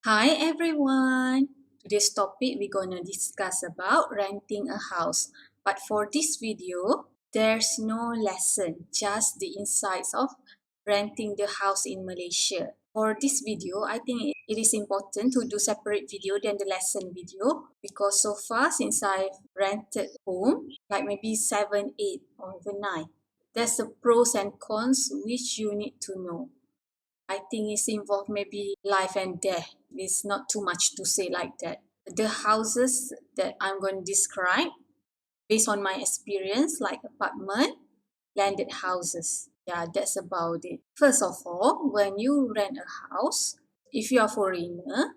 Hi everyone! Today's topic we're gonna discuss about renting a house. But for this video, there's no lesson, just the insights of renting the house in Malaysia. For this video, I think it is important to do separate video than the lesson video because so far since I've rented home, like maybe 7, 8 or even 9, there's the pros and cons which you need to know. I think it's involved maybe life and death. It's not too much to say like that. The houses that I'm going to describe based on my experience, like apartment, landed houses. Yeah, that's about it. First of all, when you rent a house, if you are foreigner,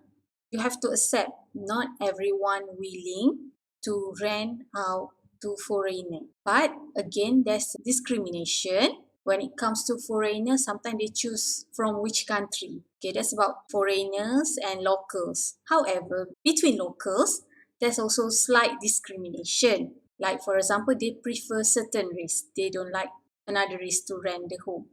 you have to accept not everyone willing to rent out to foreigner. But again, there's discrimination. When it comes to foreigners, sometimes they choose from which country. Okay, that's about foreigners and locals. However, between locals, there's also slight discrimination. Like for example, they prefer certain race. They don't like another race to rent the home.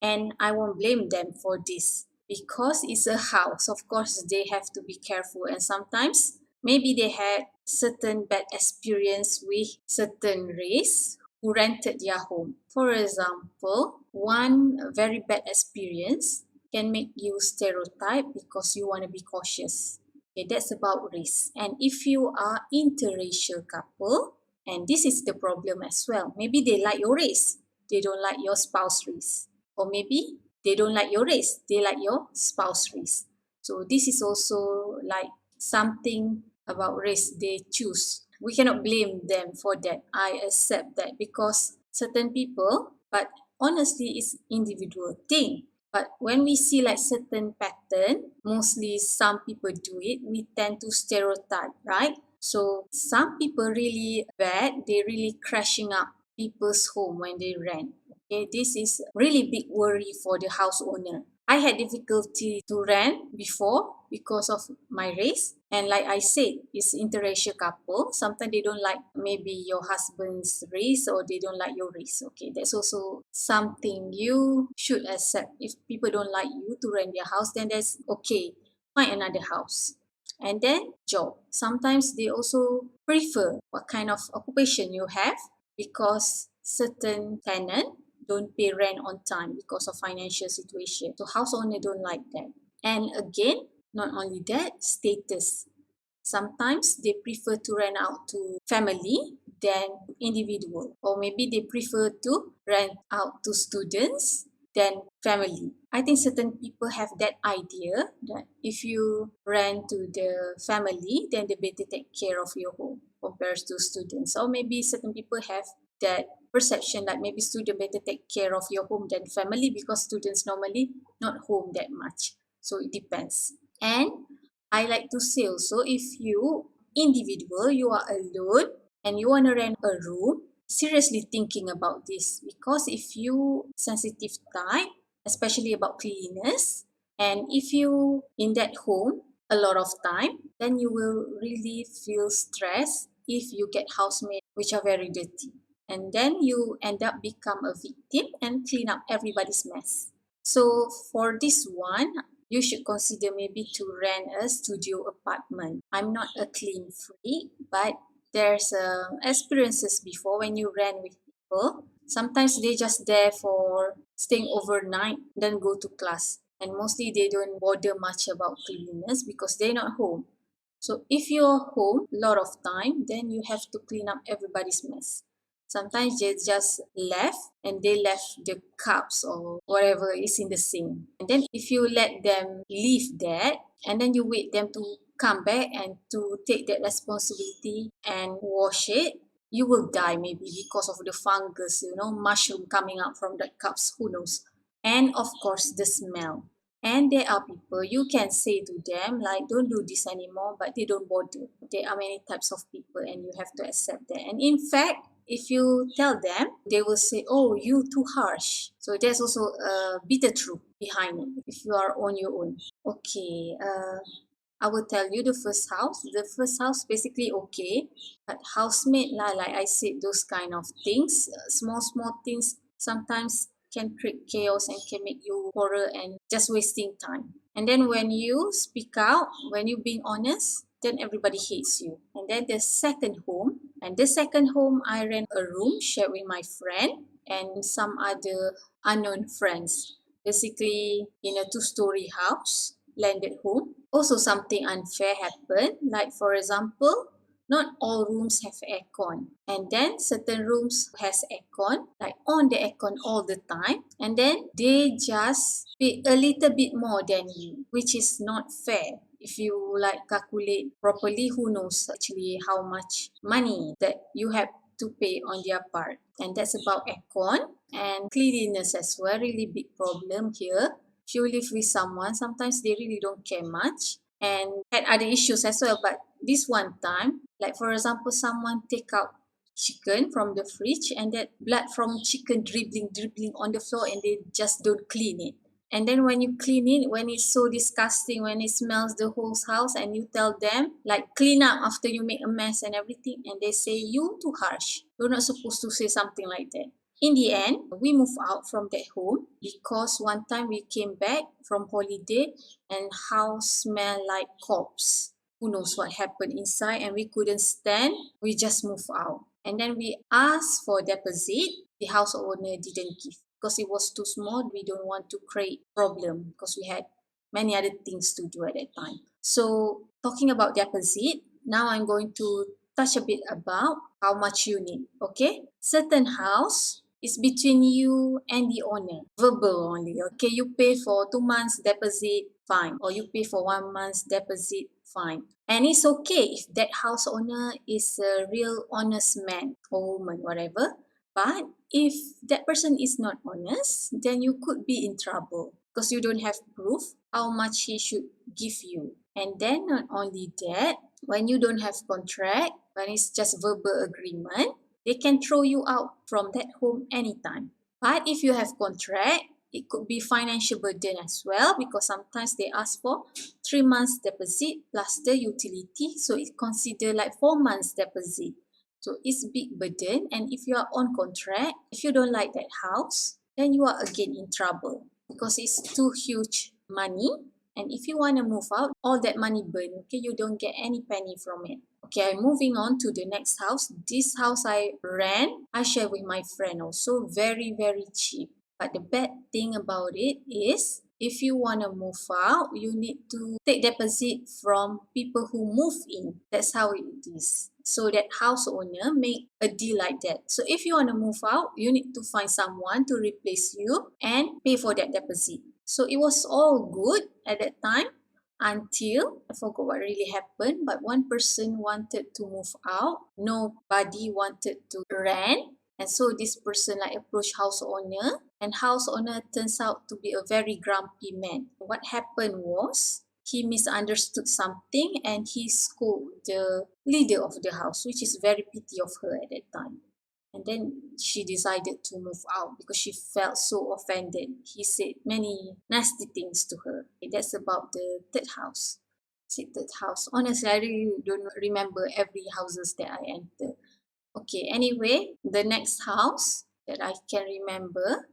And I won't blame them for this because it's a house. Of course, they have to be careful. And sometimes maybe they had certain bad experience with certain race who rented their home. For example, one very bad experience can make you stereotype because you want to be cautious. Okay, that's about race. And if you are interracial couple, and this is the problem as well, maybe they like your race, they don't like your spouse race, or maybe they don't like your race, they like your spouse race. So this is also like something about race they choose. We cannot blame them for that. I accept that because certain people, but honestly it's individual thing. But when we see like certain pattern, mostly some people do it, we tend to stereotype, right? So some people really bad, they really crashing up people's home when they rent. Okay, this is really big worry for the house owner. I had difficulty to rent before because of my race. And like I said, it's interracial couple. Sometimes they don't like maybe your husband's race or they don't like your race. Okay, that's also something you should accept. If people don't like you to rent their house, then that's okay. Find another house. And then job. Sometimes they also prefer what kind of occupation you have because certain tenant don't pay rent on time because of financial situation. So house owner don't like that. And again, not only that, status. Sometimes they prefer to rent out to family than individual, or maybe they prefer to rent out to students than family. I think certain people have that idea that if you rent to the family, then they better take care of your home compared to students. Or maybe certain people have that perception that maybe student better take care of your home than family because students normally not home that much. So it depends. And I like to say also, if you individual, you are alone and you want to rent a room, seriously thinking about this because if you sensitive type, especially about cleanliness, and if you in that home a lot of time, then you will really feel stressed if you get housemates which are very dirty. And then you end up become a victim and clean up everybody's mess. So for this one, you should consider maybe to rent a studio apartment. I'm not a clean freak, but there's experiences before when you rent with people. Sometimes they just there for staying overnight, then go to class. And mostly they don't bother much about cleanliness because they're not home. So if you're home a lot of time, then you have to clean up everybody's mess. Sometimes they just left and they left the cups or whatever is in the sink. And then if you let them leave that and then you wait them to come back and to take that responsibility and wash it, you will die maybe because of the fungus, mushroom coming out from the cups, who knows. And of course the smell. And there are people you can say to them like don't do this anymore, but they don't bother. There are many types of people and you have to accept that. And in fact, if you tell them, they will say, oh, you too harsh. So there's also a bitter truth behind it if you are on your own. Okay, I will tell you the first house. The first house basically okay, but housemate lah, like I said, those kind of things, small things sometimes can create chaos and can make you quarrel and just wasting time. And then when you speak out, when you being honest, then everybody hates you. And then the second home, I rent a room shared with my friend and some other unknown friends. Basically, in a two-story house, landed home. Also, something unfair happened. Like for example, not all rooms have aircon, and then certain rooms has aircon, like on the aircon all the time, and then they just pay a little bit more than you, which is not fair. If you like calculate properly, who knows actually how much money that you have to pay on their part. And that's about aircon and cleanliness as well. Really big problem here. If you live with someone, sometimes they really don't care much and had other issues as well. But this one time, like for example, someone take out chicken from the fridge and that blood from chicken dribbling on the floor and they just don't clean it. And then when you clean it, when it's so disgusting, when it smells the whole house, and you tell them like clean up after you make a mess and everything, and they say you too harsh. You're not supposed to say something like that. In the end, we moved out from that home because one time we came back from holiday and house smelled like corpse. Who knows what happened inside, and we couldn't stand. We just moved out. And then we asked for deposit. The house owner didn't give because it was too small. We don't want to create problem because we had many other things to do at that time. So talking about deposit, now I'm going to touch a bit about how much you need. Okay, certain house is between you and the owner, verbal only. Okay, you pay for 2 months deposit, fine, or you pay for 1 month's deposit, fine. And it's okay if that house owner is a real honest man or woman, whatever. But if that person is not honest, then you could be in trouble because you don't have proof how much he should give you. And then not only that, when you don't have contract, when it's just verbal agreement, they can throw you out from that home anytime. But if you have contract, it could be financial burden as well because sometimes they ask for 3 months deposit plus the utility. So it's considered like 4 months deposit. So it's big burden, and if you are on contract, if you don't like that house, then you are again in trouble because it's too huge money. And if you want to move out, all that money burn, okay, you don't get any penny from it. Okay, I'm moving on to the next house. This house I rent, I share with my friend also, very, very cheap. But the bad thing about it is, if you want to move out, you need to take deposit from people who move in. That's how it is. So that house owner make a deal like that. So if you want to move out, you need to find someone to replace you and pay for that deposit. So it was all good at that time until I forgot what really happened, but one person wanted to move out, nobody wanted to rent, and so this person like approached house owner, and house owner turns out to be a very grumpy man. What happened was he misunderstood something and he scolded the leader of the house, which is very pity of her at that time. And then she decided to move out because she felt so offended. He said many nasty things to her. Okay, that's about the third house. Third house. Honestly, I really don't remember every houses that I enter. Okay, anyway, the next house that I can remember,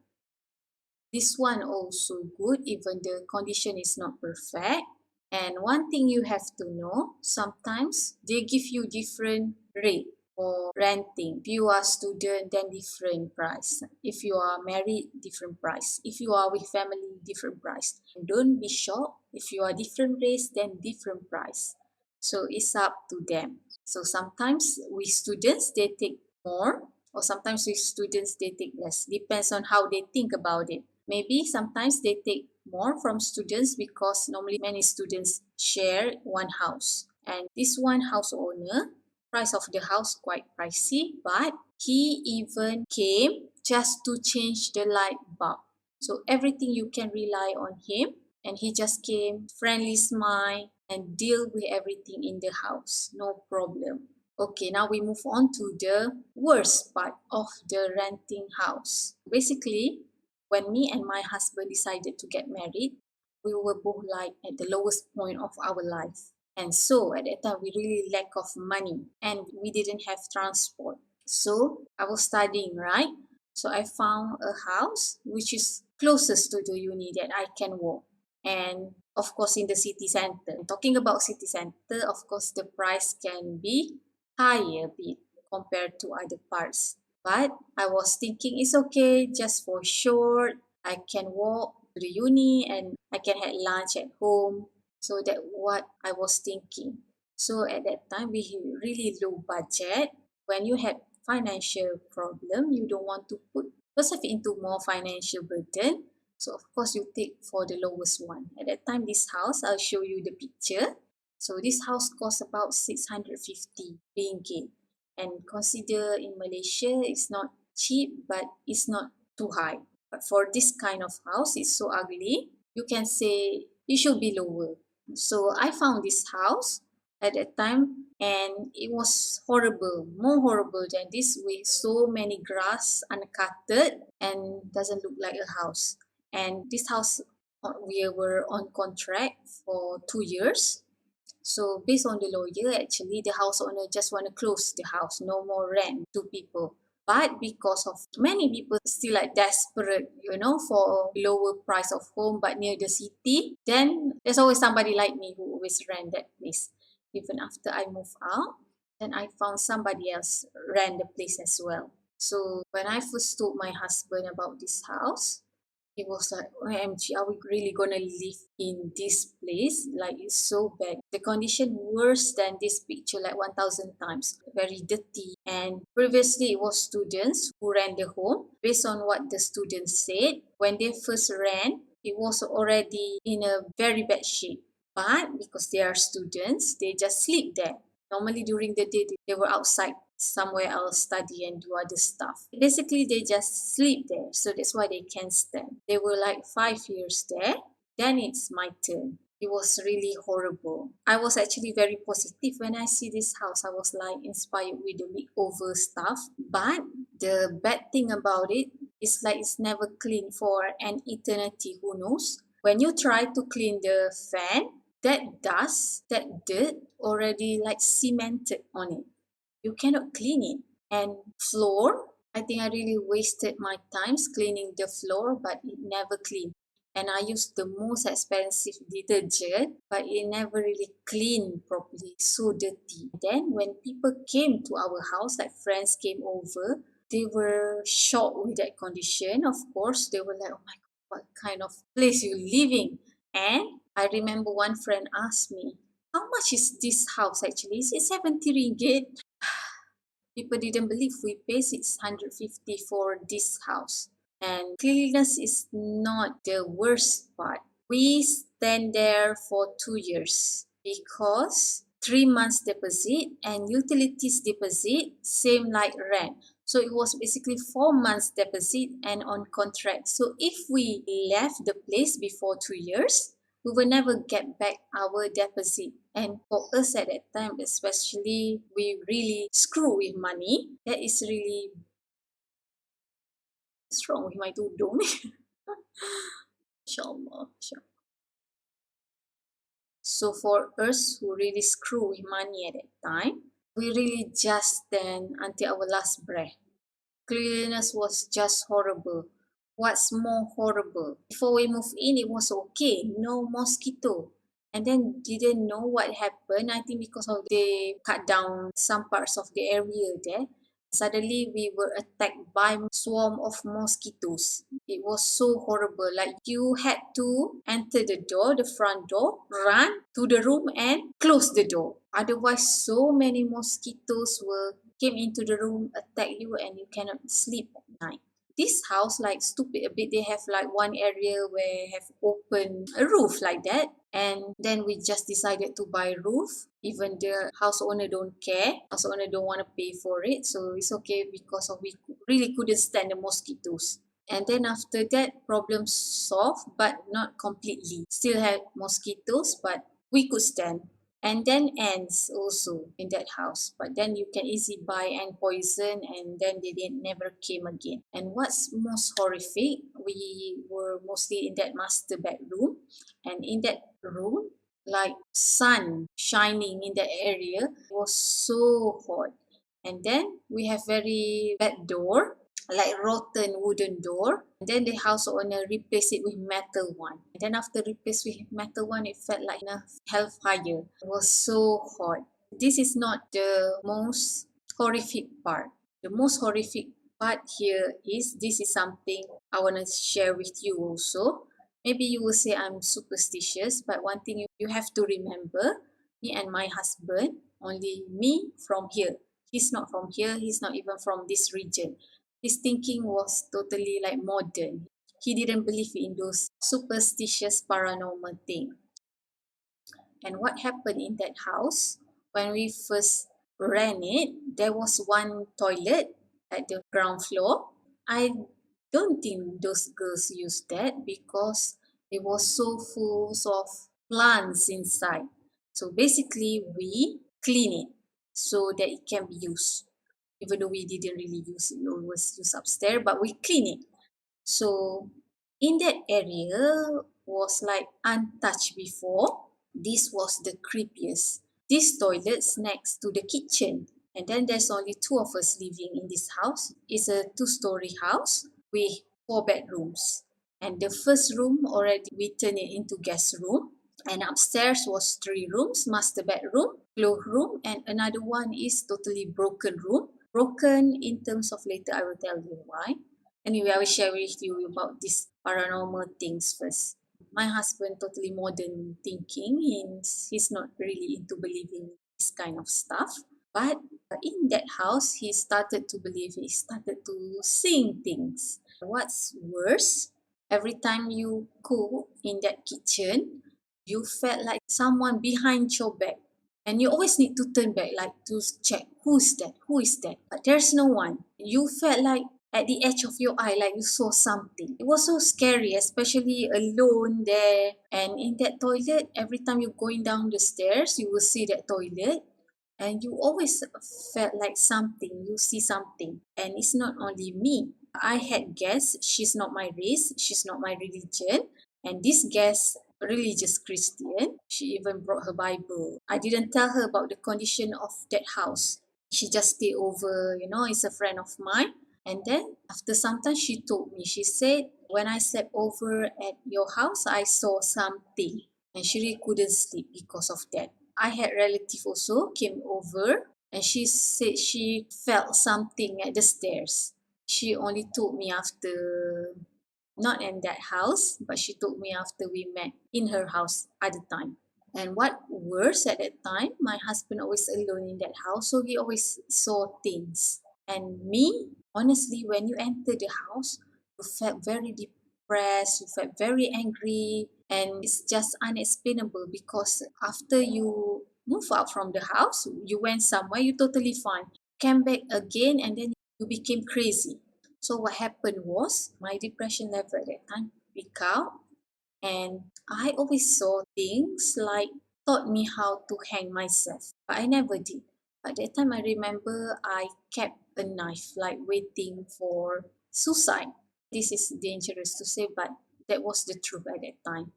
this one also good, even the condition is not perfect. And one thing you have to know, sometimes they give you different rate for renting. If you are student, then different price. If you are married, different price. If you are with family, different price. And don't be shocked. If you are different race, then different price. So it's up to them. So sometimes with students, they take more, or sometimes with students, they take less. Depends on how they think about it. Maybe sometimes they take more from students because normally many students share one house. And this one house owner, price of the house quite pricey, but he even came just to change the light bulb. So everything you can rely on him, and he just came, friendly smile, and deal with everything in the house. No problem. Okay, now we move on to the worst part of the renting house. Basically, when me and my husband decided to get married, we were both like at the lowest point of our life. And so at that time, we really lack of money and we didn't have transport. So I was studying, right? So I found a house which is closest to the uni that I can walk. And of course, in the city center. Talking about city center, of course, the price can be higher a bit compared to other parts. But I was thinking it's okay just for short. I can walk to the uni and I can have lunch at home. So that what I was thinking. So at that time we really low budget. When you have financial problem, you don't want to put yourself into more financial burden. So of course you take for the lowest one. At that time, this house, I'll show you the picture. So this house cost about 650 ringgit. And consider in Malaysia, it's not cheap, but it's not too high. But for this kind of house, it's so ugly. You can say it should be lower. So I found this house at that time and it was horrible, more horrible than this with so many grass uncutted and doesn't look like a house. And this house we were on contract for 2 years. So based on the lawyer, actually the house owner just want to close the house, no more rent to people. But because of many people still like desperate, for lower price of home but near the city, then there's always somebody like me who always rent that place. Even after I move out, then I found somebody else rent the place as well. So when I first told my husband about this house, it was like, OMG, are we really gonna live in this place? Like, it's so bad. The condition worse than this picture, like 1,000 times. Very dirty. And previously, it was students who ran the home. Based on what the students said, when they first ran, it was already in a very bad shape. But because they are students, they just sleep there. Normally during the day, they were outside somewhere else study and do other stuff. Basically, they just sleep there. So that's why they can stand. They were like 5 years there. Then it's my turn. It was really horrible. I was actually very positive when I see this house. I was like inspired with the makeover stuff. But the bad thing about it is like it's never clean for an eternity. Who knows? When you try to clean the fan, that dust, that dirt already like cemented on it. You cannot clean it. And floor, I think I really wasted my times cleaning the floor, but it never cleaned. And I used the most expensive detergent, but it never really cleaned properly. So dirty. Then when people came to our house, like friends came over, they were shocked with that condition. Of course, they were like, "Oh my God, what kind of place you living?" And I remember one friend asked me, "How much is this house actually? Is it 70 ringgit?" People didn't believe we pay 650 for this house. And cleanliness is not the worst part. We stand there for 2 years because 3 months deposit and utilities deposit same like rent. So it was basically 4 months deposit and on contract. So if we left the place before 2 years, we will never get back our deposit. And for us at that time, especially, we really screw with money. That is really strong with my tudung. Inshallah. So for us who really screw with money at that time, we really just stand until our last breath. Cleanliness was just horrible. What's more horrible? Before we moved in, it was okay, no mosquito. And then didn't know what happened. I think because of they cut down some parts of the area there. Suddenly we were attacked by swarm of mosquitoes. It was so horrible. Like you had to enter the door, the front door, run to the room and close the door. Otherwise, so many mosquitoes were came into the room, attack you, and you cannot sleep at night. This house, like stupid a bit, they have like one area where have open a roof like that. And then we just decided to buy roof. Even the house owner don't care. House owner don't want to pay for it. So it's okay because of we really couldn't stand the mosquitoes. And then after that, problem solved, but not completely. Still had mosquitoes, but we could stand. And then ants also in that house. But then you can easily buy ant poison and then they didn't never came again. And what's most horrific, we were mostly in that master bedroom. And in that room, like sun shining in that area, it was so hot. And then we have very bad door. like rotten wooden door. And then the house owner replaced it with metal one. And then after replaced with metal one, it felt like a hellfire. It was so hot. This is not the most horrific part. The most horrific part here is this is something I want to share with you also. Maybe you will say I'm superstitious, but one thing you have to remember, me and my husband, only me from here. He's not from here, he's not even from this region. His thinking was totally like modern. He didn't believe in those superstitious paranormal thing. And what happened in that house, when we first ran it, there was one toilet at the ground floor. I don't think those girls used that because it was so full of plants inside. So basically, we clean it so that it can be used. Even though we didn't really use it, it was used upstairs, but we clean it. So in that area was like untouched before. This was the creepiest. This toilet's next to the kitchen. And then there's only two of us living in this house. It's a two-story house with four bedrooms. And the first room already we turned it into guest room. And upstairs was three rooms, master bedroom, cloak room, and another one is totally broken room. Broken in terms of later I will tell you why. Anyway, I will share with you about these paranormal things first. My husband totally modern thinking. He's not really into believing this kind of stuff. But in that house, he started to believe. He started to seeing things. What's worse, every time you cook in that kitchen, you felt like someone behind your back. And you always need to turn back, like to check who's that, who is that. But there's no one. You felt like at the edge of your eye, like you saw something. It was so scary, especially alone there. And in that toilet, every time you're going down the stairs, you will see that toilet. And you always felt like something, you see something. And it's not only me. I had guests, she's not my race, she's not my religion. And this guest, religious Christian, she even brought her Bible. I didn't tell her about the condition of that house. She just stayed over, it's a friend of mine. And then after some time, she told me, she said, when I slept over at your house, I saw something. And she really couldn't sleep because of that. I had relative also came over and she said she felt something at the stairs. She only told me after, not in that house, but she told me after we met in her house at the time. And what worse at that time, my husband always alone in that house, so he always saw things. And me, honestly, when you enter the house, you felt very depressed, you felt very angry, and it's just unexplainable because after you move out from the house, you went somewhere, you totally fine, came back again, and then you became crazy. So what happened was my depression level at that time peaked out, and I always saw things like taught me how to hang myself, but I never did. But that time I remember I kept a knife, like waiting for suicide. This is dangerous to say, but that was the truth at that time.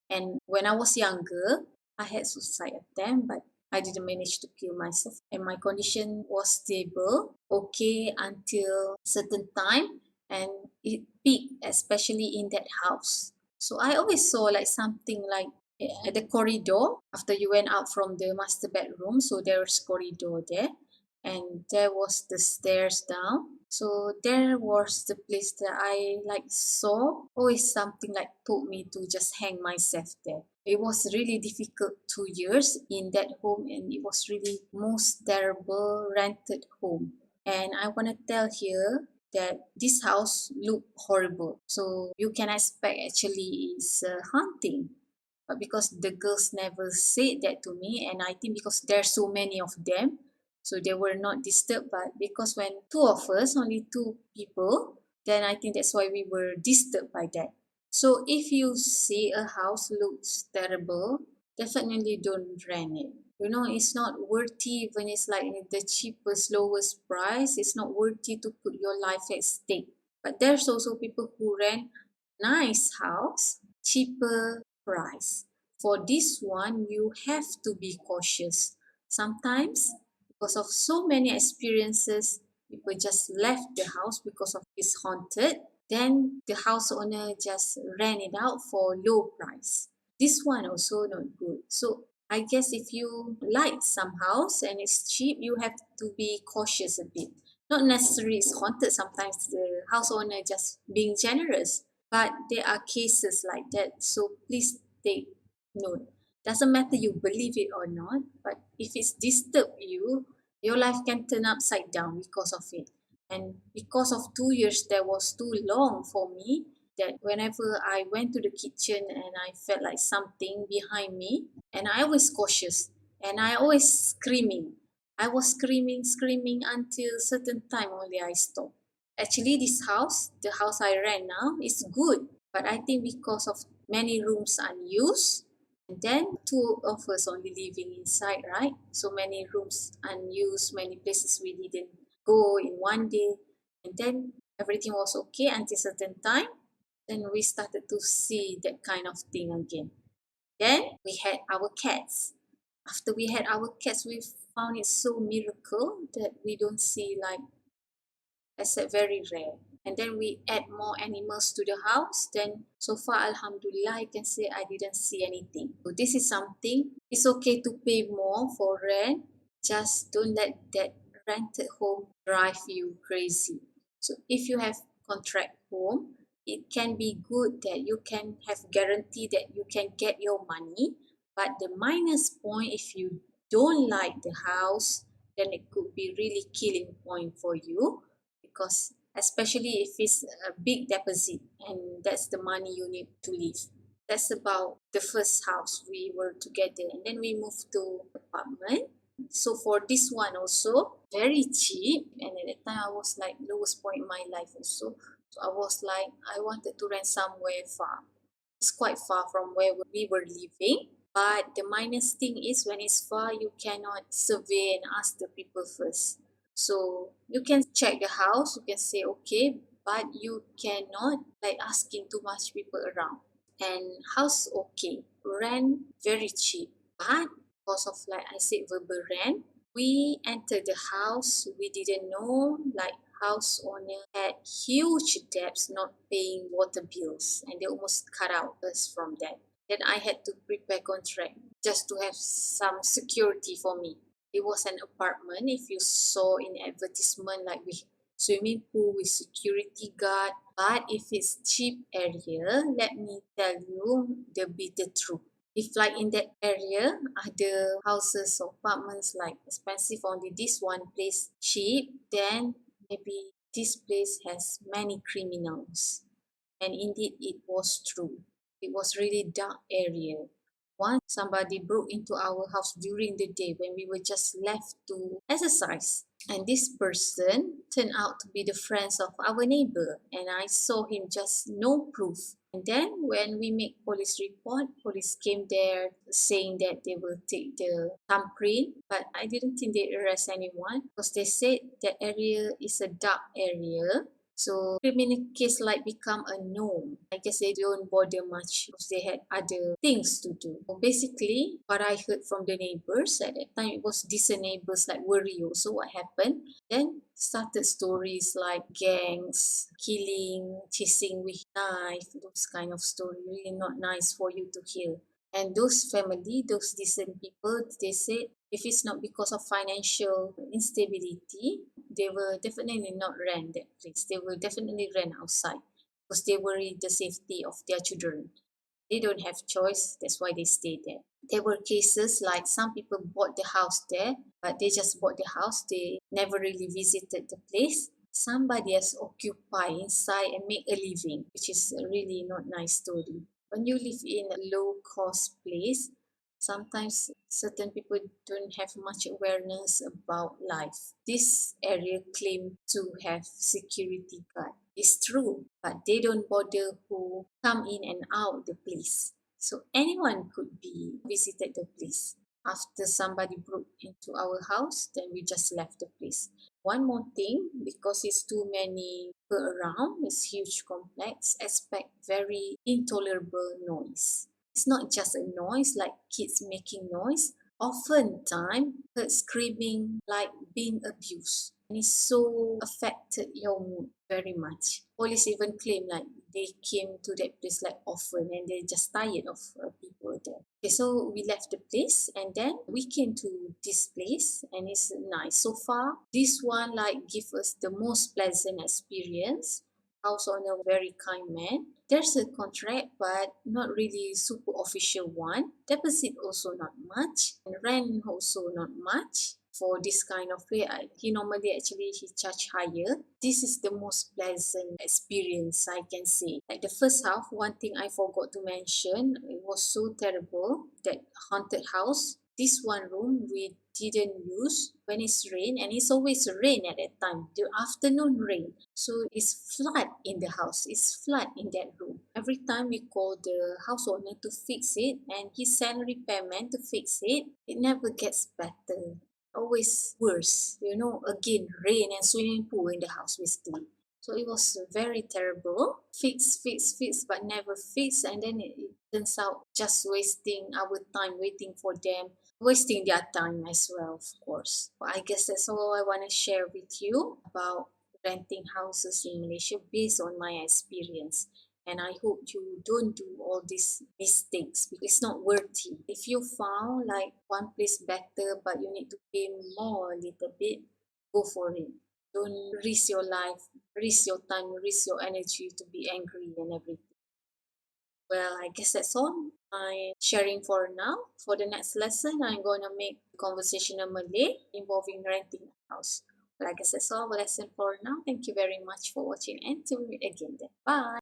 And when I was younger, I had suicide attempt, but I didn't manage to kill myself. And my condition was stable, okay, until certain time, and it peaked, especially in that house. So I always saw like something like at the corridor after you went out from the master bedroom. So there's corridor there, and there was the stairs down. So there was the place that I like saw always something like told me to just hang myself there. It was really difficult 2 years in that home, and it was really most terrible rented home. And I want to tell here that this house looked horrible. So you can expect actually it's haunting. But because the girls never said that to me, and I think because there's so many of them, so they were not disturbed. But because when two of us, only two people, then I think that's why we were disturbed by that. So if you see a house looks terrible, definitely don't rent it. It's not worthy when it's like the cheapest, lowest price. It's not worthy to put your life at stake. But there's also people who rent nice house, cheaper price. For this one, you have to be cautious. Sometimes, because of so many experiences, people just left the house because of it's haunted. Then the house owner just rent it out for low price. This one also not good. So I guess if you like some house and it's cheap, you have to be cautious a bit. Not necessarily it's haunted. Sometimes the house owner just being generous, but there are cases like that. So please take note. Doesn't matter you believe it or not, but if it's disturb you, your life can turn upside down because of it. And because of 2 years, that was too long for me. That whenever I went to the kitchen and I felt like something behind me, and I was cautious and I always screaming. I was screaming until certain time only I stopped. Actually, this house, the house I rent now, is good, but I think because of many rooms unused, and then two of us only living inside, right? So many rooms unused, many places we didn't go in one day, and then everything was okay until certain time. Then we started to see that kind of thing again. Then we had our cats. After we had our cats, we found it so miracle that we don't see like except very rare. And then we add more animals to the house. Then so far, Alhamdulillah, I can say I didn't see anything. So this is something. It's okay to pay more for rent. Just don't let that rented home drive you crazy. So if you have contract home, it can be good that you can have guarantee that you can get your money. But the minus point, if you don't like the house, then it could be really killing point for you, because especially if it's a big deposit and that's the money you need to live. That's about the first house we were together, and then we moved to apartment. So for this one also very cheap, and at that time I was like lowest point in my life also. So I was like I wanted to rent somewhere far. It's quite far from where we were living. But the minus thing is when it's far, you cannot survey and ask the people first. So you can check the house, you can say okay, but you cannot like asking too much people around. And house okay, rent very cheap, but because of like I said verbal rent, we entered the house, we didn't know like house owner had huge debts not paying water bills, and they almost cut out us from that. Then I had to prepare contract just to have some security for me. It was an apartment. If you saw in advertisement, like with swimming pool with security guard. But if it's cheap area, let me tell you the bitter truth. If like in that area, other houses or apartments like expensive, only this one place cheap, then maybe this place has many criminals. And indeed, it was true. It was really dark area. Once somebody broke into our house during the day when we were just left to exercise. And this person turned out to be the friends of our neighbor. And I saw him just no proof. And then when we make police report, police came there saying that they will take the thumbprint. But I didn't think they arrest anyone because they said that area is a dark area, so criminal case like become a norm. I guess they don't bother much because they had other things to do. So basically, what I heard from the neighbors at that time, it was decent neighbors like worry also what happened. Then started stories like gangs, killing, chasing with knife, those kind of story. Really not nice for you to hear. And those family, those decent people, they said if it's not because of financial instability, they will definitely not rent that place. They will definitely rent outside because they worry the safety of their children. They don't have choice. That's why they stay there. There were cases like some people bought the house there, but they just bought the house. They never really visited the place. Somebody has occupied inside and make a living, which is a really not nice story. When you live in a low cost place, sometimes certain people don't have much awareness about life. This area claim to have security guard. It's true, but they don't bother who come in and out the place. So anyone could be visited the place. After somebody broke into our house, then we just left the place. One more thing, because it's too many people around, it's huge complex, expect very intolerable noise. It's not just a noise like kids making noise. Oftentimes, heard screaming like being abused. and it so affected your mood very much. Police even claim like they came to that place like often and they're just tired of people there. Okay, so we left the place and then we came to this place and it's nice. So far, this one like give us the most pleasant experience. House owner very kind man. There's a contract but not really super official one. Deposit also not much. And rent also not much for this kind of play. He normally actually he charge higher. This is the most pleasant experience I can say. Like the first half, one thing I forgot to mention, it was so terrible, that haunted house. This one room we didn't use when it's rain, and it's always rain at that time, the afternoon rain. So it's flood in the house. It's flood in that room. Every time we call the house owner to fix it and he send repairman to fix it, it never gets better, always worse. Again, rain and swimming pool in the house basically. So it was very terrible. Fix, fix, fix, but never fix. And then it turns out just wasting our time waiting for them, wasting their time as well, of course. But I guess that's all I want to share with you about renting houses in Malaysia based on my experience. And I hope you don't do all these mistakes because it's not worthy. If you found like one place better but you need to pay more a little bit, go for it. Don't risk your life, risk your time, risk your energy to be angry and everything. Well, I guess that's all I'm sharing for now. For the next lesson, I'm going to make conversational Malay involving renting a house. Well, I guess that's all the lesson for now. Thank you very much for watching and till we meet again then. Bye.